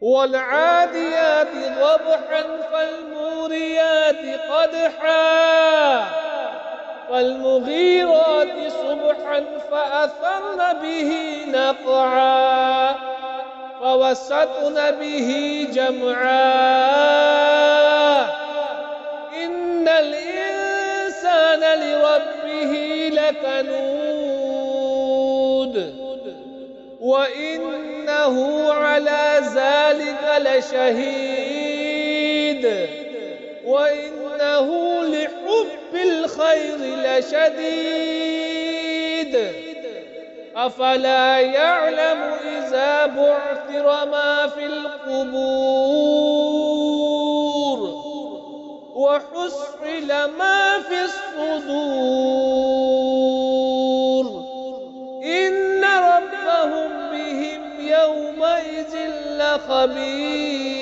والعاديات ضبحا فالموريات قدحا فالمغيرات صبحا فأثرن به نقعا فوسطن به جمعا إن الإنسان لربه لكنود وإنه على ذلك لشهيد وإنه لحب الخير لشديد أفلا يعلم إذا بعثر ما في القبور وحصل ما في الصدور إن ربهم بهم يومئذ لخبير